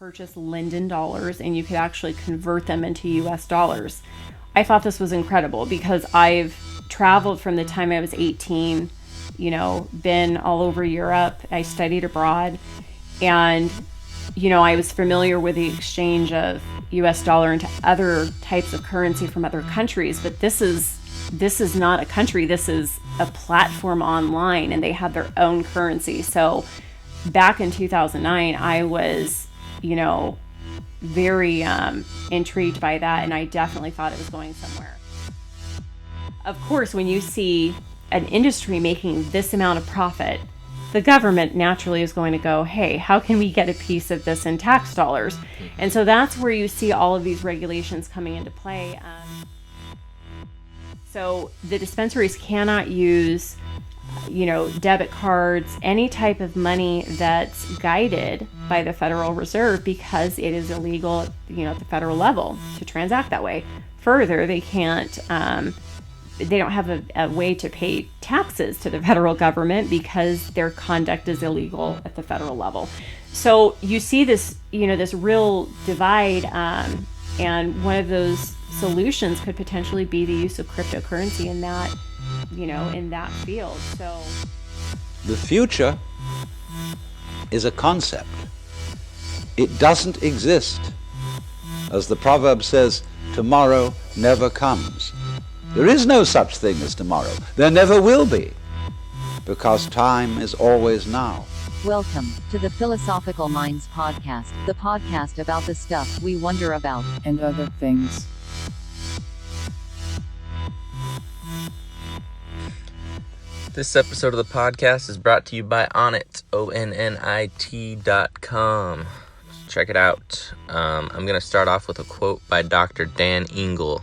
purchase Linden dollars and you could actually convert them into US dollars. I thought this was incredible because I've traveled from the time I was 18, been all over Europe. I studied abroad, and I was familiar with the exchange of US dollar into other types of currency from other countries, but this is not a country. This is a platform online, and they have their own currency. So back in 2009, I was, very intrigued by that, and I definitely thought it was going somewhere. Of course, when you see an industry making this amount of profit, the government naturally is going to go, hey, how can we get a piece of this in tax dollars? And so that's where you see all of these regulations coming into play. So the dispensaries cannot use, debit cards, any type of money that's guided by the Federal Reserve, because it is illegal, at the federal level to transact that way. Further, they can't, they don't have a way to pay taxes to the federal government because their conduct is illegal at the federal level. So you see this, this real divide, and one of those solutions could potentially be the use of cryptocurrency in that, in that field. So the future is a concept. It doesn't exist. As the proverb says, tomorrow never comes. There is no such thing as tomorrow. There never will be, because time is always now. Welcome to the Philosophical Minds Podcast, the podcast about the stuff we wonder about and other things. This episode of the podcast is brought to you by Onnit, ONNIT.com. Check it out. I'm going to start off with a quote by Dr. Dan Engel.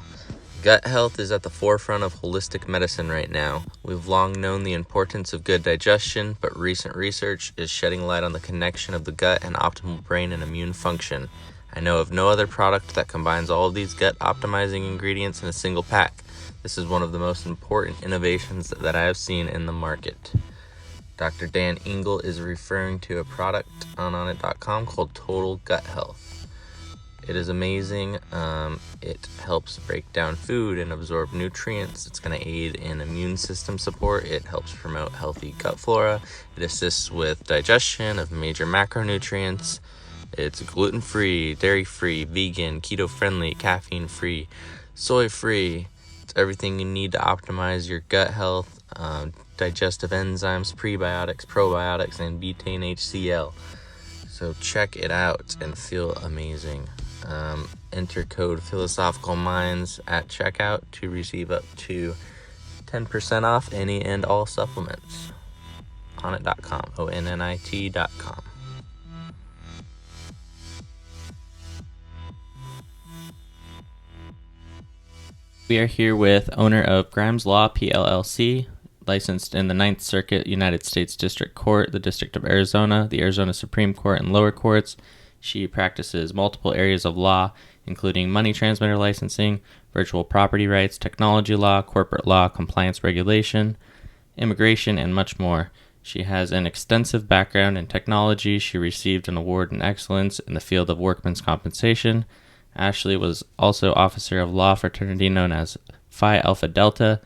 Gut health is at the forefront of holistic medicine right now. We've long known the importance of good digestion, but recent research is shedding light on the connection of the gut and optimal brain and immune function. I know of no other product that combines all of these gut-optimizing ingredients in a single pack. This is one of the most important innovations that I have seen in the market. Dr. Dan Engel is referring to a product on Onnit.com called Total Gut Health. It is amazing. It helps break down food and absorb nutrients. It's going to aid in immune system support. It helps promote healthy gut flora. It assists with digestion of major macronutrients. It's gluten-free, dairy-free, vegan, keto-friendly, caffeine-free, soy-free. It's everything you need to optimize your gut health, digestive enzymes, prebiotics, probiotics, and betaine HCl. So check it out and feel amazing. Enter code Philosophical Minds at checkout to receive up to 10% off any and all supplements. Onnit.com, ONNIT.com. We are here with owner of Grimes Law, PLLC, licensed in the Ninth Circuit United States District Court, the District of Arizona, the Arizona Supreme Court, and lower courts. She practices multiple areas of law, including money transmitter licensing, virtual property rights, technology law, corporate law, compliance regulation, immigration, and much more. She has an extensive background in technology. She received an award in excellence in the field of workman's compensation. Ashley was also officer of law fraternity known as Phi Alpha Delta.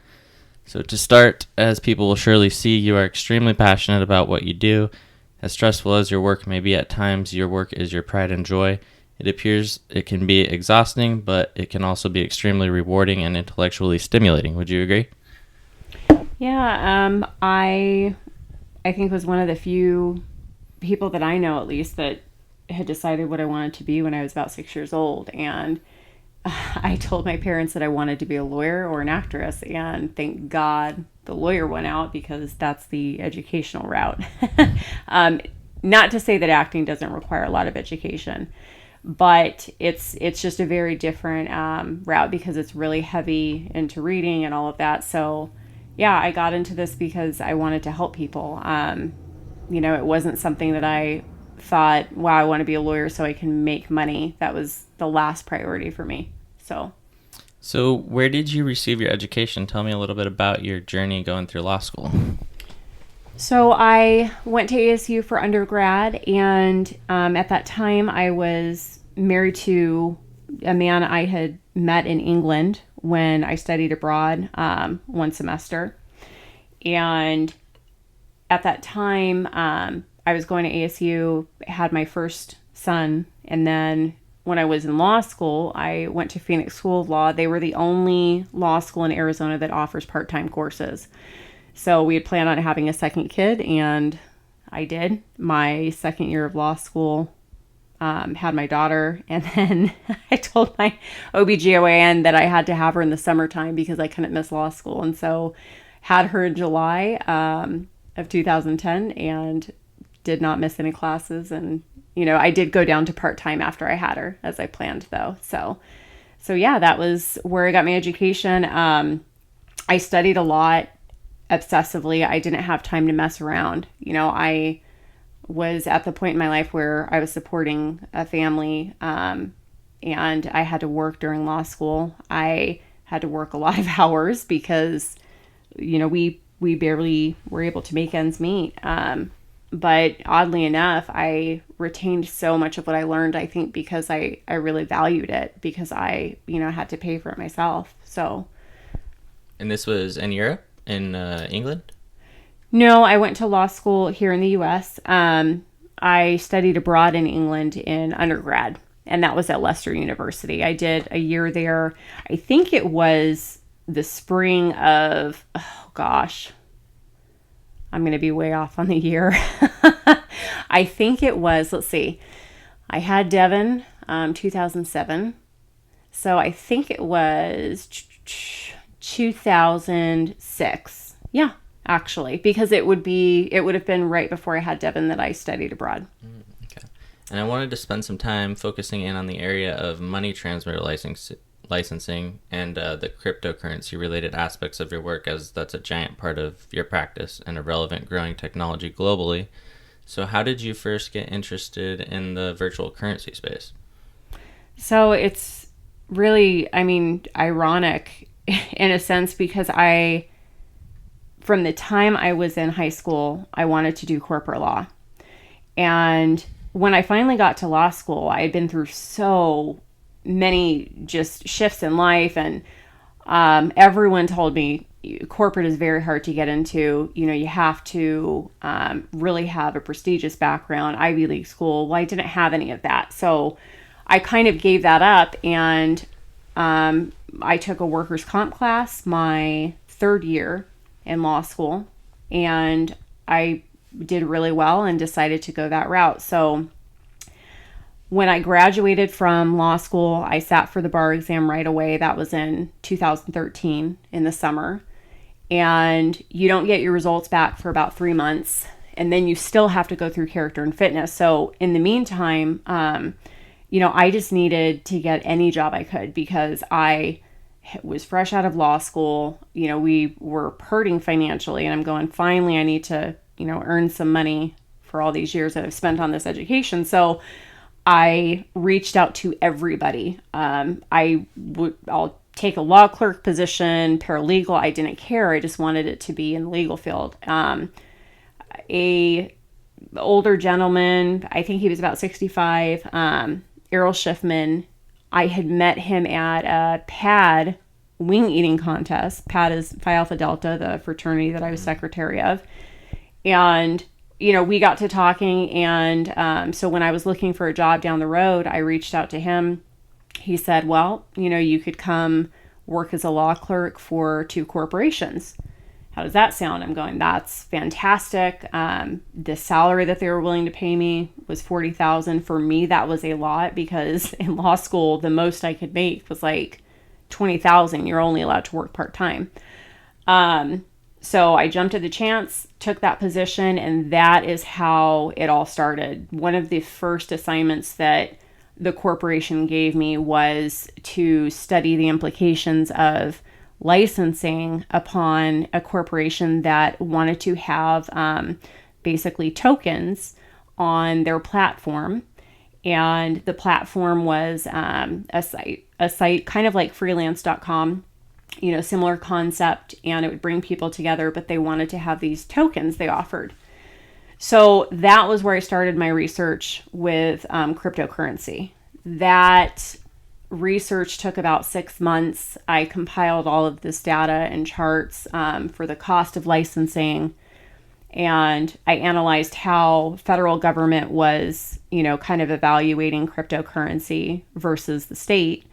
So to start, as people will surely see, you are extremely passionate about what you do. As stressful as your work may be at times, your work is your pride and joy. It appears it can be exhausting, but it can also be extremely rewarding and intellectually stimulating. Would you agree? Yeah, I think was one of the few people that I know, at least, that had decided what I wanted to be when I was about 6 years old. And I told my parents that I wanted to be a lawyer or an actress, and thank God the lawyer went out, because that's the educational route. Not to say that acting doesn't require a lot of education, but it's just a very different route, because it's really heavy into reading and all of that. So yeah, I got into this because I wanted to help people. It wasn't something that I thought, wow, I want to be a lawyer so I can make money. That was the last priority for me. So where did you receive your education? Tell me a little bit about your journey going through law school. So I went to ASU for undergrad, and at that time I was married to a man I had met in England when I studied abroad one semester. And at that time, I was going to ASU, had my first son, and then when I was in law school, I went to Phoenix School of Law. They were the only law school in Arizona that offers part-time courses. So we had planned on having a second kid, and I did. My second year of law school, had my daughter, and then I told my OBGYN that I had to have her in the summertime because I couldn't miss law school. And so had her in July of 2010 and did not miss any classes. And, I did go down to part-time after I had her, as I planned, though. So yeah, that was where I got my education. I studied a lot obsessively. I didn't have time to mess around. I was at the point in my life where I was supporting a family, and I had to work during law school. I had to work a lot of hours because, we barely were able to make ends meet. But oddly enough, I retained so much of what I learned, I think, because I really valued it, because I, had to pay for it myself. So. And this was in Europe, in England? No, I went to law school here in the U.S. I studied abroad in England in undergrad, and that was at Leicester University. I did a year there. I think it was the spring of, oh gosh, I'm going to be way off on the year. I think it was, let's see, I had Devin 2007. So I think it was 2006. Yeah. Actually, because it would have been right before I had Devin that I studied abroad. Okay. And I wanted to spend some time focusing in on the area of money transmitter licensing and the cryptocurrency related aspects of your work, as that's a giant part of your practice and a relevant growing technology globally. So how did you first get interested in the virtual currency space? So it's really, ironic in a sense, because from the time I was in high school, I wanted to do corporate law. And when I finally got to law school, I had been through so many just shifts in life, and everyone told me corporate is very hard to get into. You have to really have a prestigious background, Ivy League school. Well, I didn't have any of that. So I kind of gave that up, and I took a workers' comp class my third year in law school, and I did really well and decided to go that route. So when I graduated from law school, I sat for the bar exam right away. That was in 2013 in the summer. And you don't get your results back for about 3 months. And then you still have to go through character and fitness. So in the meantime, I just needed to get any job I could, because I was fresh out of law school. We were hurting financially, and I'm going, finally, I need to, earn some money for all these years that I've spent on this education. So I reached out to everybody. I'll take a law clerk position, paralegal. I didn't care. I just wanted it to be in the legal field. A older gentleman, I think he was about 65, Errol Schiffman. I had met him at a PAD wing eating contest. PAD is Phi Alpha Delta, the fraternity that I was secretary of. And, we got to talking. And so when I was looking for a job down the road, I reached out to him. He said, well, you could come work as a law clerk for 2 corporations. How does that sound? I'm going, that's fantastic. The salary that they were willing to pay me was $40,000. For me, that was a lot, because in law school, the most I could make was like $20,000. You're only allowed to work part-time. So I jumped at the chance, took that position, and that is how it all started. One of the first assignments that the corporation gave me was to study the implications of licensing upon a corporation that wanted to have basically tokens on their platform. And the platform was a site kind of like freelance.com, similar concept, and it would bring people together, but they wanted to have these tokens they offered. So that was where I started my research with cryptocurrency. That research took about 6 months. I compiled all of this data and charts for the cost of licensing, and I analyzed how federal government was, kind of evaluating cryptocurrency versus the state,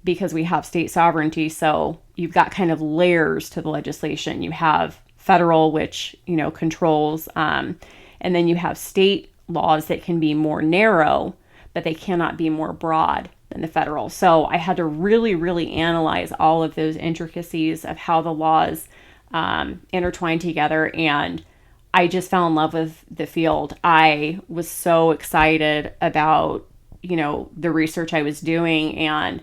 because we have state sovereignty. So you've got kind of layers to the legislation. You have federal, which, controls, and then you have state laws that can be more narrow, but they cannot be more broad than the federal. So I had to really, really analyze all of those intricacies of how the laws intertwine together. And I just fell in love with the field. I was so excited about, the research I was doing, and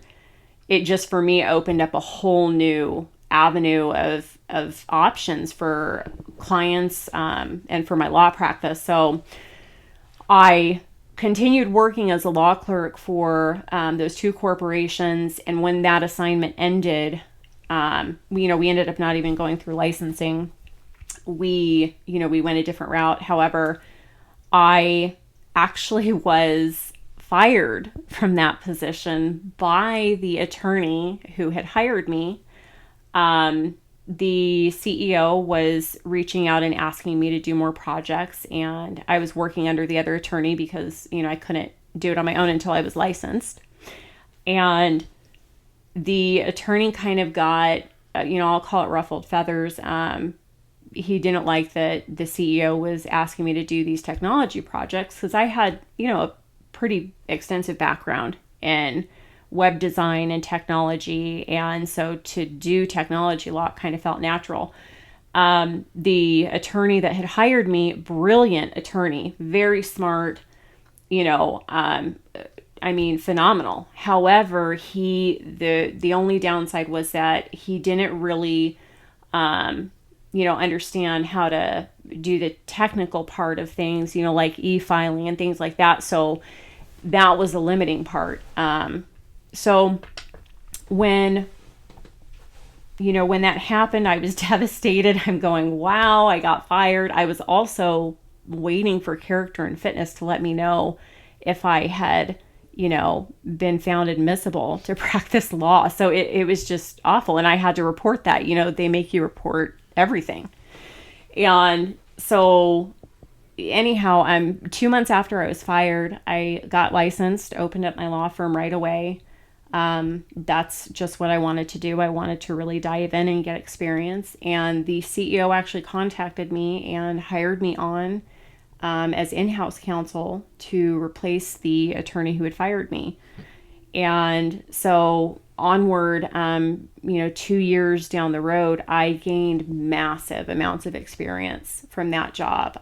it just, for me, opened up a whole new avenue of options for clients and for my law practice. So I continued working as a law clerk for those two corporations. And when that assignment ended, we ended up not even going through licensing. We went a different route. However, I actually was fired from that position by the attorney who had hired me. The CEO was reaching out and asking me to do more projects, and I was working under the other attorney because, I couldn't do it on my own until I was licensed. And the attorney kind of got, I'll call it ruffled feathers. He didn't like that the CEO was asking me to do these technology projects, because I had, a pretty extensive background in web design and technology. And so to do technology law kind of felt natural. The attorney that had hired me, brilliant attorney, very smart, phenomenal. However, the only downside was that he didn't really, understand how to do the technical part of things, like e-filing and things like that. So that was a limiting part. So when that happened, I was devastated. I'm going, wow, I got fired. I was also waiting for character and fitness to let me know if I had, been found admissible to practice law. So it was just awful. And I had to report that, they make you report everything. And so anyhow, 2 months after I was fired, I got licensed, opened up my law firm right away. That's just what I wanted to do. I wanted to really dive in and get experience. And the CEO actually contacted me and hired me on as in-house counsel to replace the attorney who had fired me. And so onward, 2 years down the road, I gained massive amounts of experience from that job.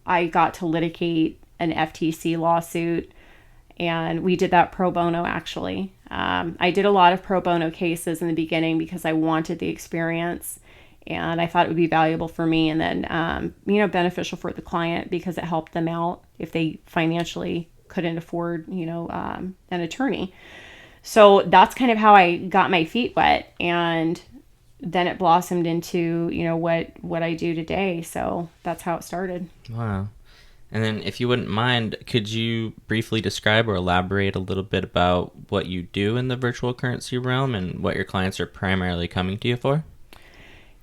I got to litigate an FTC lawsuit, and we did that pro bono, actually. I did a lot of pro bono cases in the beginning because I wanted the experience, and I thought it would be valuable for me, and then, beneficial for the client because it helped them out if they financially couldn't afford, an attorney. So that's kind of how I got my feet wet, and then it blossomed into, what I do today. So that's how it started. Wow. And then if you wouldn't mind, could you briefly describe or elaborate a little bit about what you do in the virtual currency realm and what your clients are primarily coming to you for?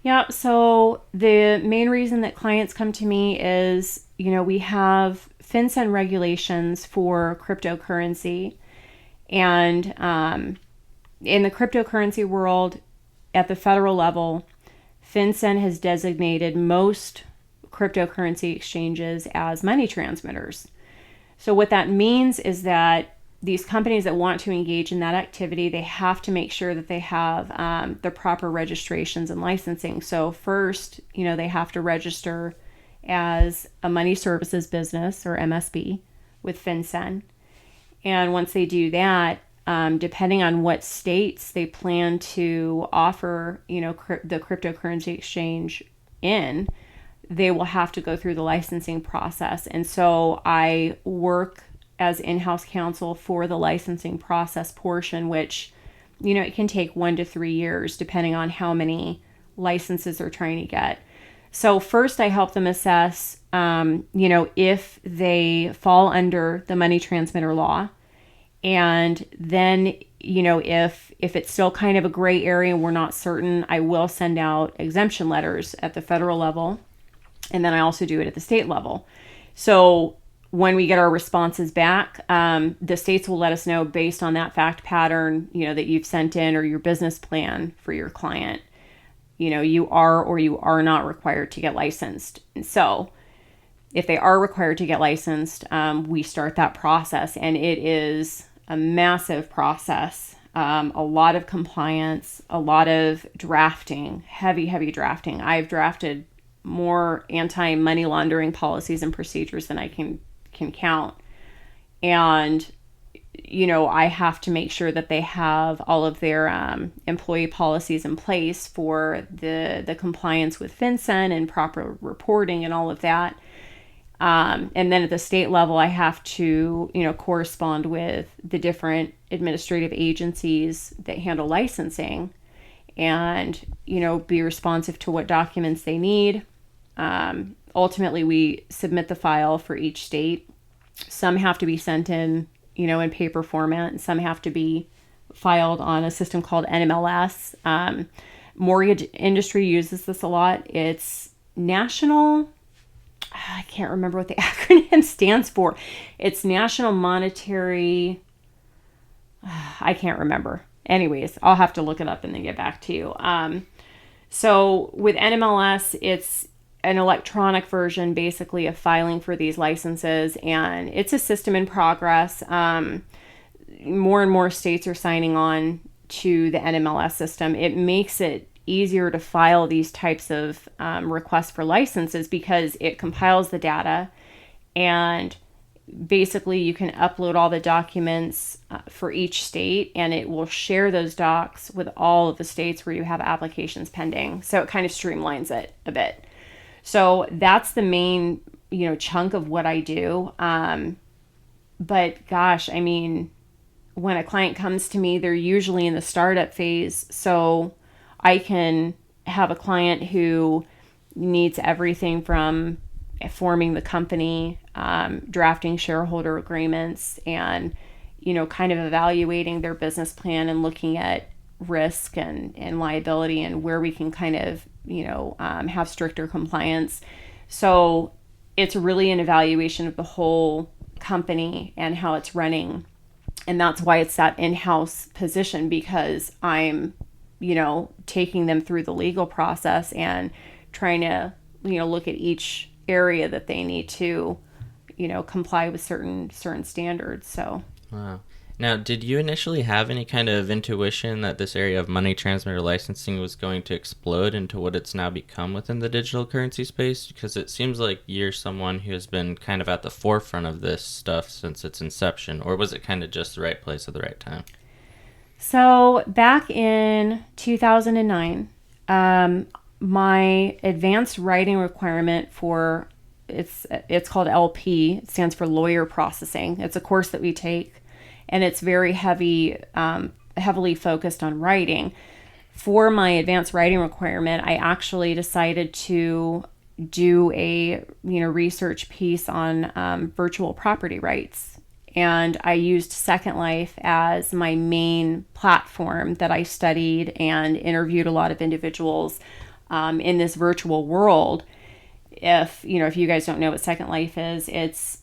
Yeah, so the main reason that clients come to me is, we have FinCEN regulations for cryptocurrency. And in the cryptocurrency world, at the federal level, FinCEN has designated most cryptocurrency exchanges as money transmitters. So what that means is that these companies that want to engage in that activity, they have to make sure that they have the proper registrations and licensing. So first, they have to register as a money services business, or MSB, with FinCEN. And once they do that, depending on what states they plan to offer, the cryptocurrency exchange in, they will have to go through the licensing process. And so I work as in-house counsel for the licensing process portion, which it can take 1 to 3 years depending on how many licenses they're trying to get. So first I help them assess, if they fall under the money transmitter law. And then, if it's still kind of a gray area and we're not certain, I will send out exemption letters at the federal level. And then I also do it at the state level. So when we get our responses back, the states will let us know based on that fact pattern, that you've sent in, or your business plan for your client, you are or you are not required to get licensed. And so if they are required to get licensed, we start that process, and it is a massive process. A lot of compliance, a lot of drafting, heavy drafting. I've drafted more anti-money laundering policies and procedures than I can count. And, I have to make sure that they have all of their employee policies in place for the compliance with FinCEN and proper reporting and all of that. And then at the state level, I have to, correspond with the different administrative agencies that handle licensing and, be responsive to what documents they need. Ultimately, we submit the file for each state. Some have to be sent in, in paper format, and some have to be filed on a system called NMLS. Mortgage industry uses this a lot. It's National... I can't remember what the acronym stands for. It's National Monetary... I can't remember. Anyways, I'll have to look it up and then get back to you. So with NMLS, it's an electronic version, basically, of filing for these licenses, and it's a system in progress. More and more states are signing on to the NMLS system. It makes it easier to file these types of requests for licenses because it compiles the data, and basically you can upload all the documents for each state, and it will share those docs with all of the states where you have applications pending. So it kind of streamlines it a bit. So that's the main, chunk of what I do. But gosh, when a client comes to me, they're usually in the startup phase. So I can have a client who needs everything from forming the company, drafting shareholder agreements, and, kind of evaluating their business plan and looking at risk and liability and where we can kind of, have stricter compliance. So it's really an evaluation of the whole company and how it's running. And that's why it's that in-house position, because I'm taking them through the legal process and trying to, look at each area that they need to, comply with certain standards. So. Wow. Now, did you initially have any kind of intuition that this area of money transmitter licensing was going to explode into what it's now become within the digital currency space? Because it seems like you're someone who has been kind of at the forefront of this stuff since its inception, or was it kind of just the right place at the right time? So back in 2009, my advanced writing requirement for it's called LP. It stands for lawyer processing. It's a course that we take, and it's very heavily focused on writing. For my advanced writing requirement, I actually decided to do a research piece on virtual property rights. And I used Second Life as my main platform that I studied and interviewed a lot of individuals in this virtual world. If you guys don't know what Second Life is, it's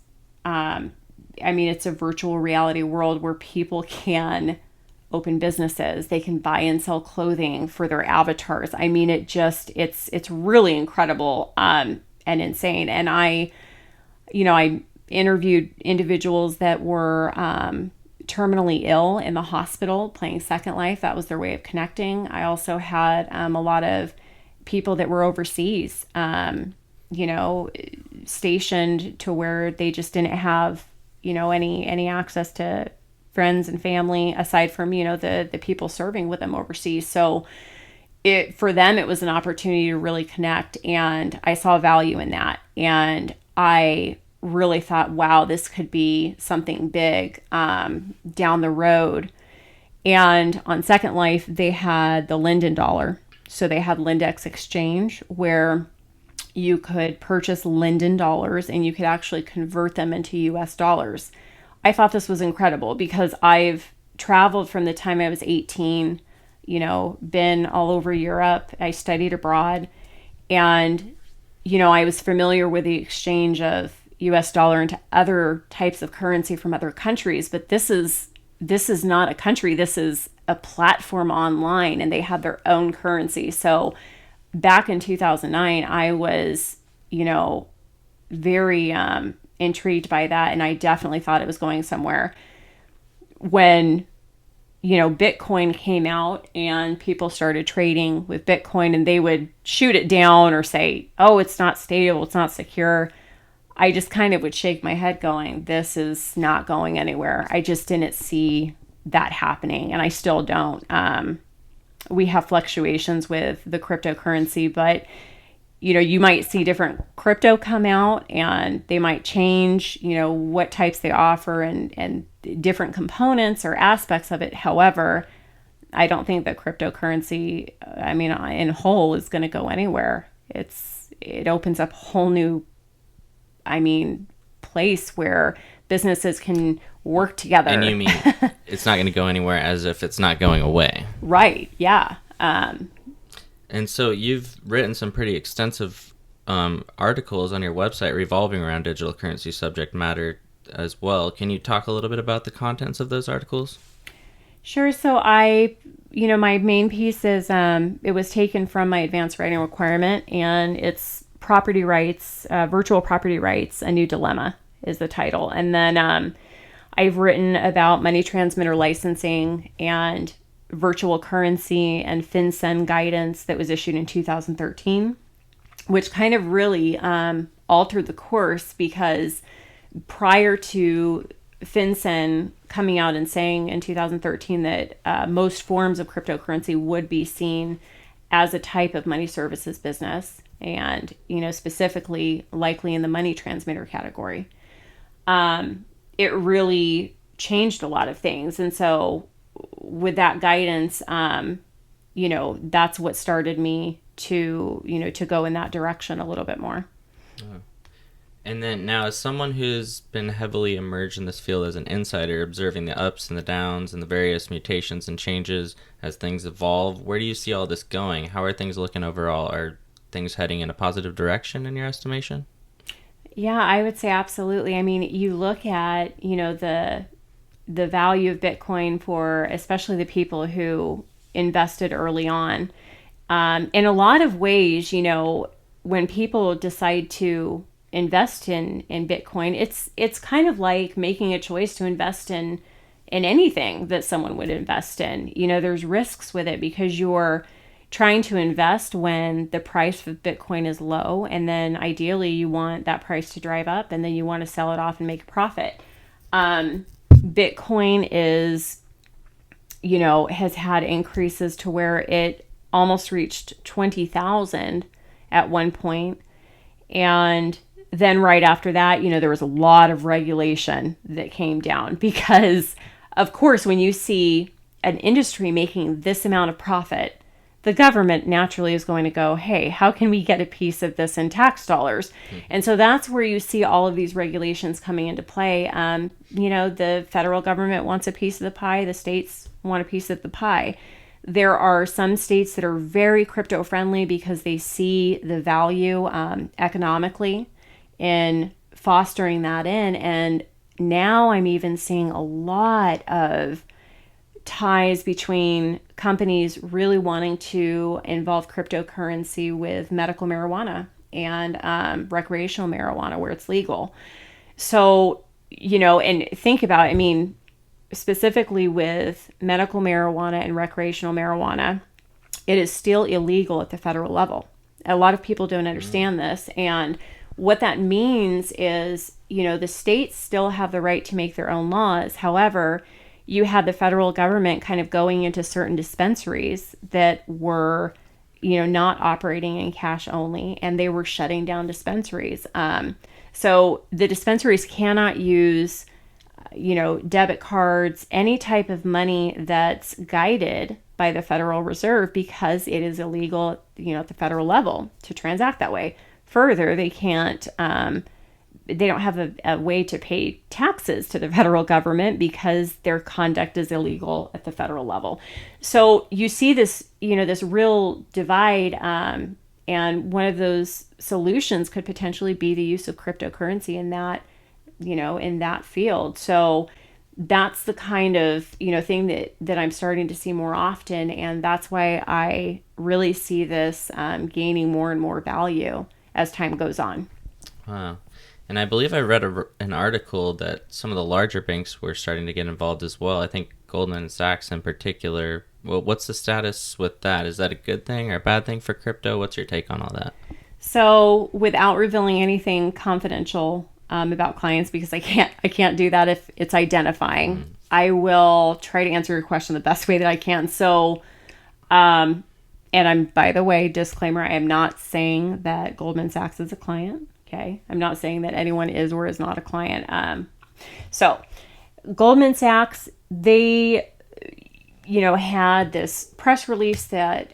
a virtual reality world where people can open businesses. They can buy and sell clothing for their avatars. It's really incredible and insane. And I interviewed individuals that were terminally ill in the hospital playing Second Life. That was their way of connecting. I also had a lot of people that were overseas, stationed to where they just didn't have, any access to friends and family aside from, the people serving with them overseas. So for them, it was an opportunity to really connect, and I saw value in that. And I really thought, wow, this could be something big down the road. And on Second Life, they had the Linden dollar. So they had Lindex Exchange, where you could purchase Linden dollars and you could actually convert them into US dollars. I thought this was incredible because I've traveled from the time I was 18, been all over Europe. I studied abroad, and, I was familiar with the exchange of US dollar into other types of currency from other countries. But this is not a country. This is a platform online, and they have their own currency. So back in 2009, I was, very intrigued by that. And I definitely thought it was going somewhere. When, Bitcoin came out and people started trading with Bitcoin, and they would shoot it down or say, oh, it's not stable, it's not secure. I just kind of would shake my head going, this is not going anywhere. I just didn't see that happening, and I still don't. We have fluctuations with the cryptocurrency, but you might see different crypto come out, and they might change, what types they offer and different components or aspects of it. However, I don't think that cryptocurrency, in whole, is going to go anywhere. It opens up a whole new, place where businesses can work together. And you mean it's not going to go anywhere, as if it's not going away. Right. Yeah. And so you've written some pretty extensive articles on your website revolving around digital currency subject matter as well. Can you talk a little bit about the contents of those articles? Sure. So my main piece is, it was taken from my advanced writing requirement, and it's property rights, virtual property rights, a new dilemma is the title. And then I've written about money transmitter licensing and virtual currency and FinCEN guidance that was issued in 2013, which kind of really altered the course, because prior to FinCEN coming out and saying in 2013 that most forms of cryptocurrency would be seen as a type of money services business, and specifically likely in the money transmitter category, it really changed a lot of things. And so with that guidance, that's what started me to go in that direction a little bit more. And then now, as someone who's been heavily immersed in this field as an insider, observing the ups and the downs and the various mutations and changes as things evolve, where do you see all this going? How are things looking overall? Are things heading in a positive direction in your estimation? Yeah, I would say absolutely. You look at, the value of Bitcoin for especially the people who invested early on. In a lot of ways, when people decide to invest in Bitcoin, it's kind of like making a choice to invest in anything that someone would invest in. There's risks with it, because you're trying to invest when the price of Bitcoin is low, and then ideally you want that price to drive up, and then you want to sell it off and make a profit. Bitcoin is, has had increases to where it almost reached 20,000 at one point. And then right after that, there was a lot of regulation that came down, because of course, when you see an industry making this amount of profit, the government naturally is going to go, hey, how can we get a piece of this in tax dollars? Mm-hmm. And so that's where you see all of these regulations coming into play. The federal government wants a piece of the pie. The states want a piece of the pie. There are some states that are very crypto friendly because they see the value economically in fostering that in. And now I'm even seeing a lot of ties between companies really wanting to involve cryptocurrency with medical marijuana and recreational marijuana where it's legal. So, and think about, specifically with medical marijuana and recreational marijuana, it is still illegal at the federal level. A lot of people don't understand this. And what that means is, the states still have the right to make their own laws. However, you had the federal government kind of going into certain dispensaries that were, not operating in cash only, and they were shutting down dispensaries. So the dispensaries cannot use debit cards, any type of money that's guided by the Federal Reserve, because it is illegal, at the federal level to transact that way. Further, they can't, they don't have a way to pay taxes to the federal government because their conduct is illegal at the federal level. So you see this, this real divide, and one of those solutions could potentially be the use of cryptocurrency in that, in that field. So that's the kind of, thing that I'm starting to see more often. And that's why I really see this gaining more and more value as time goes on. Wow. And I believe I read an article that some of the larger banks were starting to get involved as well. I think Goldman Sachs in particular. Well, what's the status with that? Is that a good thing or a bad thing for crypto? What's your take on all that? So without revealing anything confidential about clients, because I can't do that if it's identifying, I will try to answer your question the best way that I can. So, and I'm, by the way, disclaimer, I am not saying that Goldman Sachs is a client. Okay. I'm not saying that anyone is or is not a client. So Goldman Sachs, they, had this press release that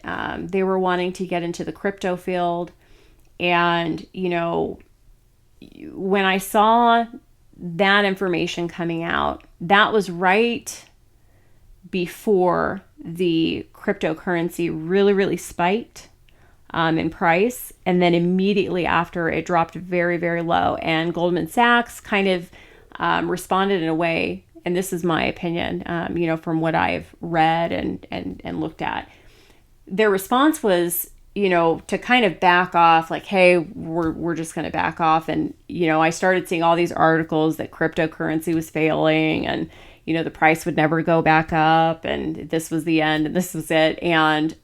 they were wanting to get into the crypto field. And, when I saw that information coming out, that was right before the cryptocurrency really, really spiked in price. And then immediately after, it dropped very, very low. And Goldman Sachs kind of responded in a way, and this is my opinion, from what I've read and looked at. Their response was, to kind of back off, like, hey, we're just going to back off. And, I started seeing all these articles that cryptocurrency was failing and, the price would never go back up and this was the end and this was it. And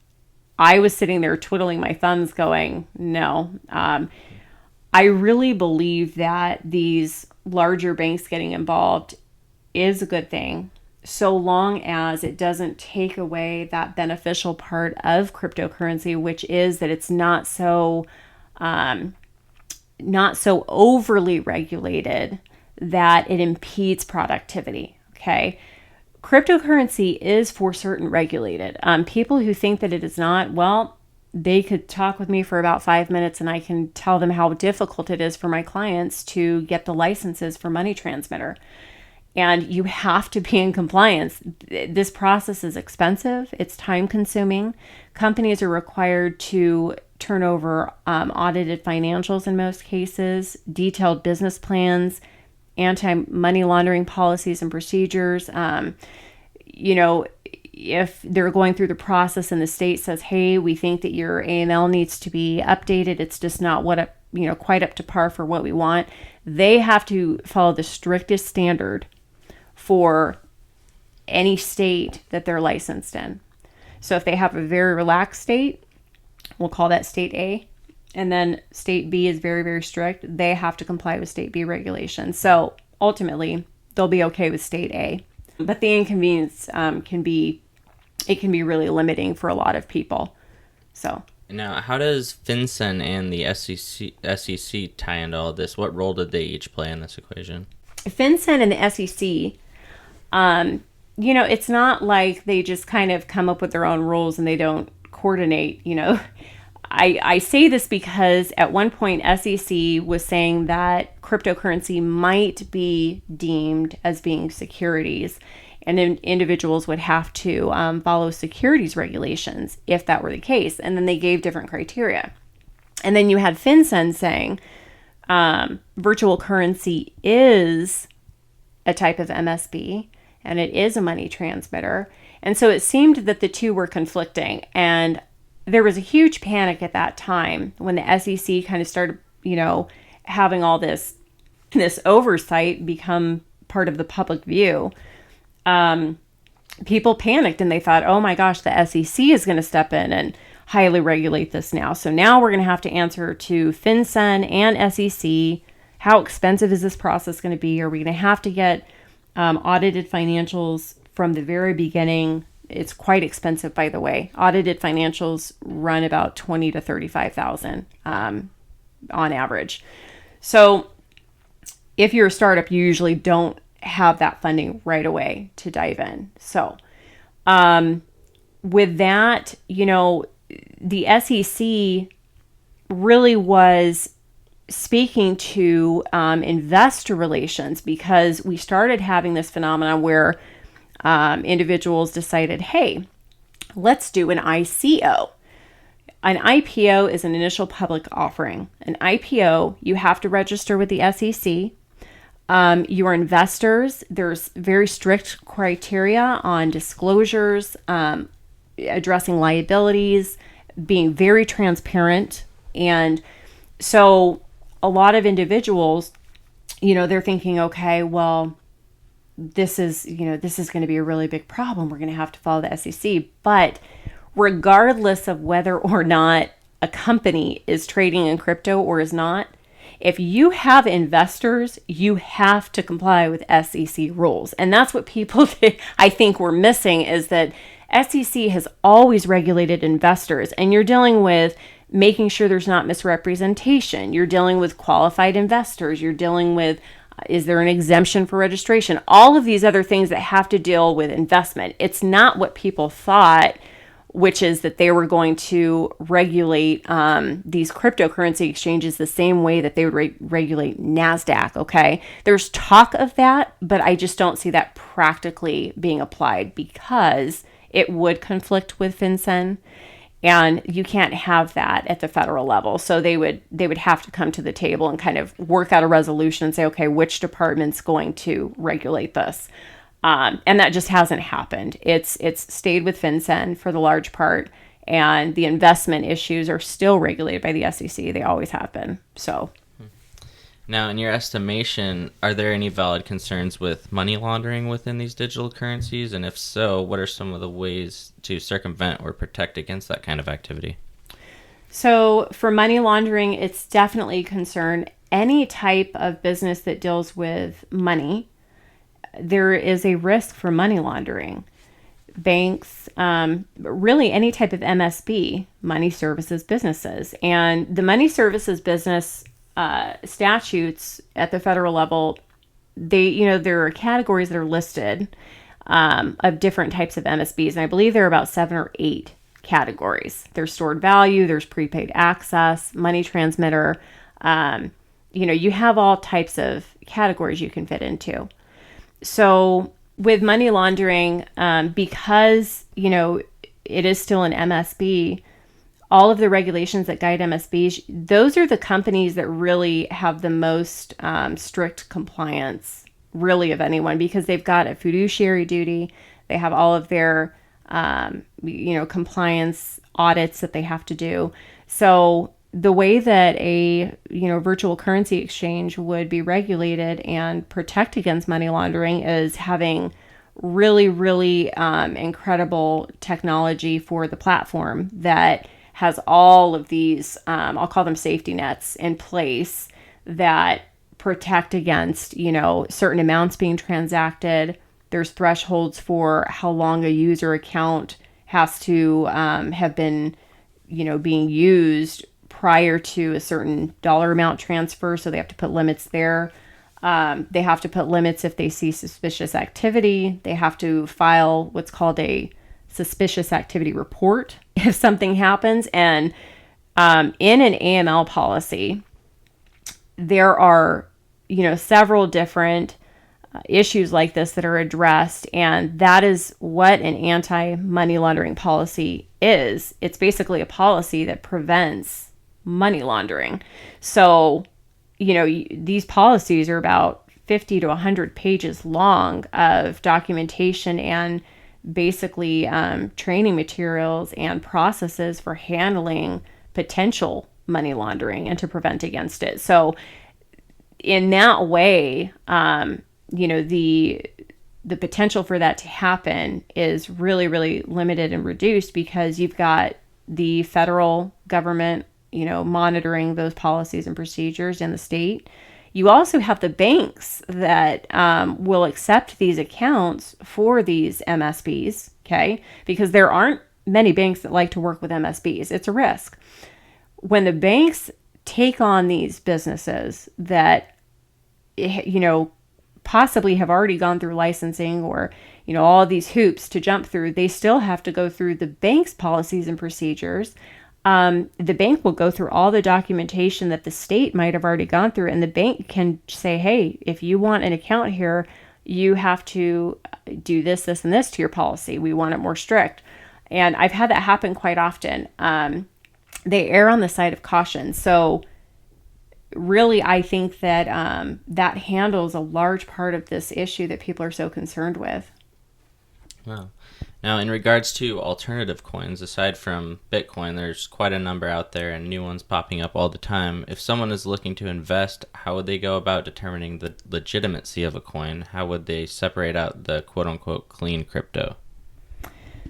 I was sitting there twiddling my thumbs going, no. I really believe that these larger banks getting involved is a good thing, so long as it doesn't take away that beneficial part of cryptocurrency, which is that it's not so overly regulated that it impedes productivity. Okay. Cryptocurrency is for certain regulated. People who think that it is not, well, they could talk with me for about 5 minutes and I can tell them how difficult it is for my clients to get the licenses for money transmitter. And you have to be in compliance. This process is expensive. It's time consuming. Companies are required to turn over audited financials in most cases, detailed business plans, anti-money laundering policies and procedures. If they're going through the process and the state says, hey, we think that your AML needs to be updated, it's just not quite up to par for what we want, they have to follow the strictest standard for any state that they're licensed in. So if they have a very relaxed state, we'll call that state A. And then state B is very, very strict. They have to comply with state B regulations. So ultimately, they'll be okay with state A. But the inconvenience can be really limiting for a lot of people. So now, how does FinCEN and the SEC tie into all this? What role did they each play in this equation? FinCEN and the SEC, it's not like they just kind of come up with their own rules and they don't coordinate. I say this because at one point SEC was saying that cryptocurrency might be deemed as being securities, and individuals would have to follow securities regulations if that were the case. And then they gave different criteria. And then you had FinCEN saying virtual currency is a type of MSB and it is a money transmitter. And so it seemed that the two were conflicting. And there was a huge panic at that time when the SEC kind of started, having all this oversight become part of the public view. People panicked and they thought, oh my gosh, the SEC is going to step in and highly regulate this now. So now we're going to have to answer to FinCEN and SEC. How expensive is this process going to be? Are we going to have to get audited financials from the very beginning? It's quite expensive, by the way. Audited financials run about $20,000 to $35,000 on average. So if you're a startup, you usually don't have that funding right away to dive in. So, with that, the SEC really was speaking to investor relations, because we started having this phenomenon where individuals decided, hey, let's do an ICO. An IPO is an initial public offering. An IPO, you have to register with the SEC. Your investors, there's very strict criteria on disclosures, addressing liabilities, being very transparent. And so a lot of individuals, they're thinking, okay, well, this is going to be a really big problem. We're going to have to follow the SEC. But regardless of whether or not a company is trading in crypto or is not, if you have investors, you have to comply with SEC rules. And that's what people, I think, were missing, is that SEC has always regulated investors, and you're dealing with making sure there's not misrepresentation. You're dealing with qualified investors. You're dealing with, is there an exemption for registration? All of these other things that have to deal with investment. It's not what people thought, which is that they were going to regulate these cryptocurrency exchanges the same way that they would regulate NASDAQ, okay? There's talk of that, but I just don't see that practically being applied, because it would conflict with FinCEN, and you can't have that at the federal level. So they would have to come to the table and kind of work out a resolution and say, okay, which department's going to regulate this? And that just hasn't happened. It's stayed with FinCEN for the large part, and the investment issues are still regulated by the SEC. They always have been. So, now, in your estimation, are there any valid concerns with money laundering within these digital currencies? And if so, what are some of the ways to circumvent or protect against that kind of activity? So for money laundering, it's definitely a concern. Any type of business that deals with money, there is a risk for money laundering. Banks, really any type of MSB, money services businesses. And the money services business statutes at the federal level, there are categories that are listed of different types of MSBs. And I believe there are about 7 or 8 categories. There's stored value, there's prepaid access, money transmitter. You have all types of categories you can fit into. So with money laundering, because, it is still an MSB, all of the regulations that guide MSBs, those are the companies that really have the most strict compliance, really, of anyone, because they've got a fiduciary duty. They have all of their, compliance audits that they have to do. So the way that a, virtual currency exchange would be regulated and protect against money laundering is having really, really incredible technology for the platform that has all of these, I'll call them safety nets in place that protect against, certain amounts being transacted. There's thresholds for how long a user account has to have been, being used prior to a certain dollar amount transfer. So they have to put limits there. They have to put limits if they see suspicious activity. They have to file what's called a suspicious activity report if something happens. And in an AML policy, there are, several different issues like this that are addressed. And that is what an anti-money laundering policy is. It's basically a policy that prevents money laundering. So, these policies are about 50 to 100 pages long of documentation and basically training materials and processes for handling potential money laundering and to prevent against it. So in that way, the potential for that to happen is really, really limited and reduced, because you've got the federal government, monitoring those policies and procedures in the state. You also have the banks that will accept these accounts for these MSBs, okay? Because there aren't many banks that like to work with MSBs. It's a risk. When the banks take on these businesses that, possibly have already gone through licensing or, all these hoops to jump through. They still have to go through the bank's policies and procedures. The bank will go through all the documentation that the state might have already gone through, and the bank can say, hey, if you want an account here, you have to do this, this, and this to your policy. We want it more strict. And I've had that happen quite often. They err on the side of caution. So really, I think that that handles a large part of this issue that people are so concerned with. Wow. Now, in regards to alternative coins, aside from Bitcoin, there's quite a number out there and new ones popping up all the time. If someone is looking to invest, how would they go about determining the legitimacy of a coin? How would they separate out the quote-unquote clean crypto?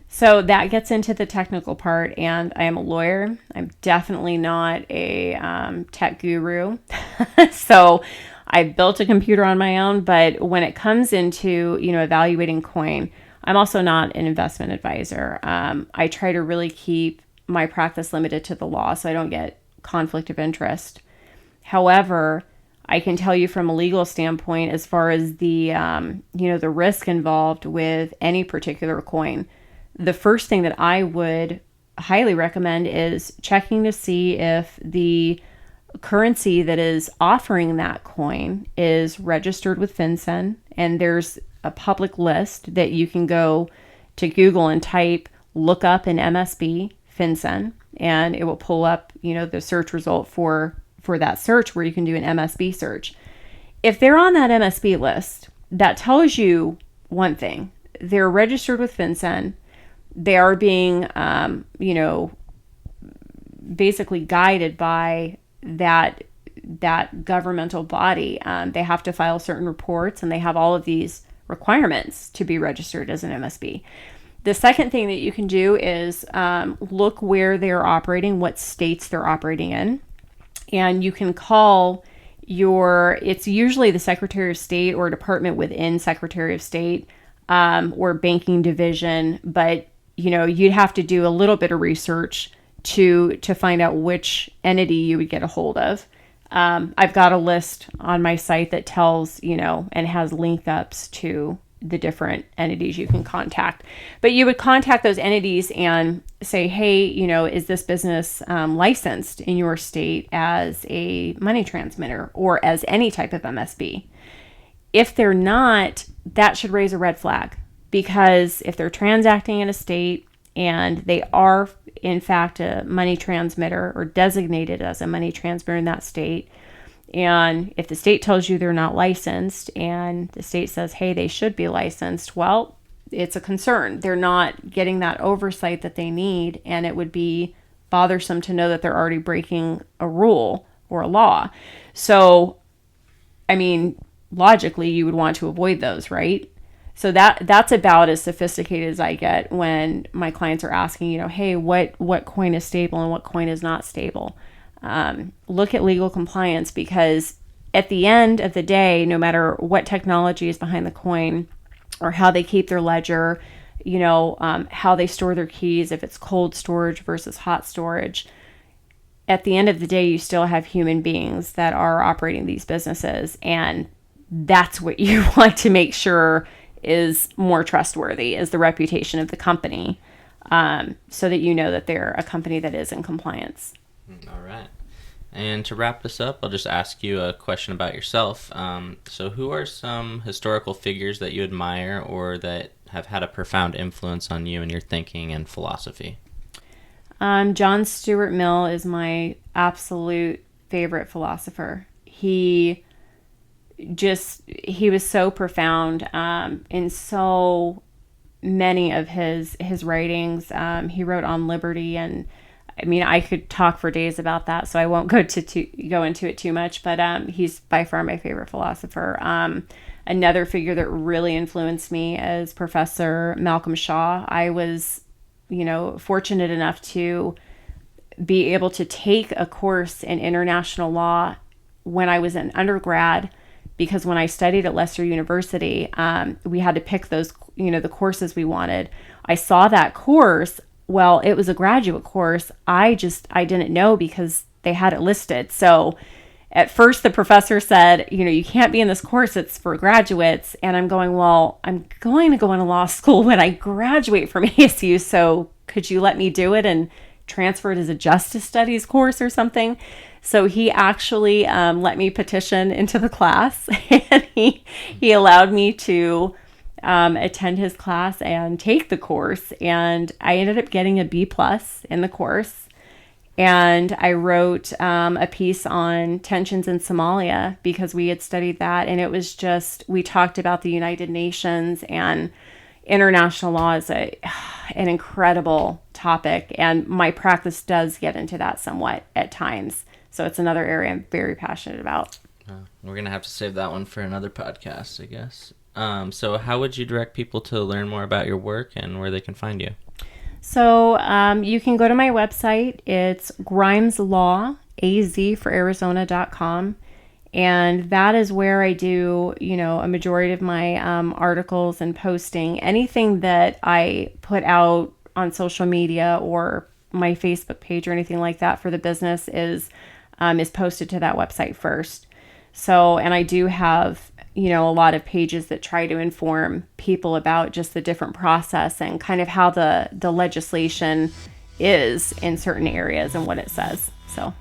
So that gets into the technical part, and I am a lawyer. I'm definitely not a tech guru. So I built a computer on my own, but when it comes into, evaluating coin, I'm also not an investment advisor. I try to really keep my practice limited to the law so I don't get conflict of interest. However, I can tell you from a legal standpoint, as far as the, the risk involved with any particular coin, the first thing that I would highly recommend is checking to see if the currency that is offering that coin is registered with FinCEN, and there's a public list that you can go to Google and type, look up an MSB FinCEN, and it will pull up, the search result for that search where you can do an MSB search. If they're on that MSB list, that tells you one thing. They're registered with FinCEN. They are being, basically guided by that governmental body. They have to file certain reports, and they have all of these requirements to be registered as an MSB. The second thing that you can do is look where they're operating, what states they're operating in, and you can call it's usually the Secretary of State or department within Secretary of State or banking division, but you'd have to do a little bit of research to find out which entity you would get a hold of. I've got a list on my site that tells, and has link ups to the different entities you can contact. But you would contact those entities and say, hey, is this business licensed in your state as a money transmitter or as any type of MSB? If they're not, that should raise a red flag, because if they're transacting in a state and they are in fact a money transmitter or designated as a money transmitter in that state, and if the state tells you they're not licensed and the state says, hey, they should be licensed, well, it's a concern. They're not getting that oversight that they need, and it would be bothersome to know that they're already breaking a rule or a law. So, logically, you would want to avoid those, right? So that's about as sophisticated as I get when my clients are asking, hey, what coin is stable and what coin is not stable. Look at legal compliance, because at the end of the day, no matter what technology is behind the coin or how they keep their ledger, how they store their keys, if it's cold storage versus hot storage, at the end of the day, you still have human beings that are operating these businesses. And that's what you want to make sure is more trustworthy, is the reputation of the company, so that that they're a company that is in compliance. All right. And to wrap this up, I'll just ask you a question about yourself. So who are some historical figures that you admire or that have had a profound influence on you and your thinking and philosophy? John Stuart Mill is my absolute favorite philosopher. He was so profound in so many of his writings. He wrote on liberty, and I could talk for days about that, so I won't go into it too much, but he's by far my favorite philosopher. Another figure that really influenced me is Professor Malcolm Shaw. I was, fortunate enough to be able to take a course in international law when I was an undergrad, because when I studied at Leicester University, we had to pick those, the courses we wanted. I saw that course. Well, it was a graduate course. I didn't know because they had it listed. So at first the professor said, you can't be in this course, it's for graduates. And I'm going, well, I'm going to go into law school when I graduate from ASU, so could you let me do it and transfer it as a justice studies course or something? So he actually let me petition into the class, and he allowed me to attend his class and take the course. And I ended up getting a B+ in the course. And I wrote a piece on tensions in Somalia because we had studied that. And it was we talked about the United Nations, and international law is an incredible topic. And my practice does get into that somewhat at times. So it's another area I'm very passionate about. We're going to have to save that one for another podcast, I guess. So how would you direct people to learn more about your work and where they can find you? So you can go to my website. It's grimeslaw.com. And that is where I do, a majority of my articles and posting. Anything that I put out on social media or my Facebook page or anything like that for the business is posted to that website first. So, and I do have, a lot of pages that try to inform people about just the different process and kind of how the legislation is in certain areas and what it says. So